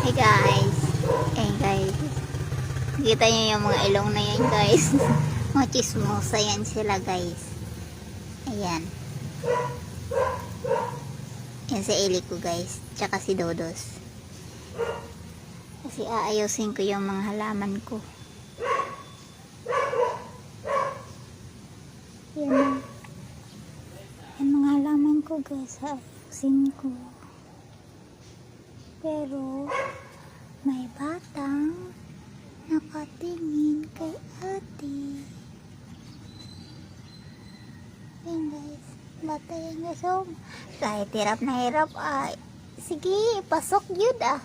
Hey guys. Hey guys. Kita nyo yung mga ilong na yan guys. Mga chismosa yan sila guys. Ayan. Yan si Eli ko guys. Tsaka si Dodos. Kasi aayusin ko yung mga halaman ko. Yan. Yan mga halaman ko guys. Aayusin ko. Pero may batang nakatingin kay ate. Yan guys. Bata yan guys. So, kahit hirap na hirap ay sige, pasok yun ah.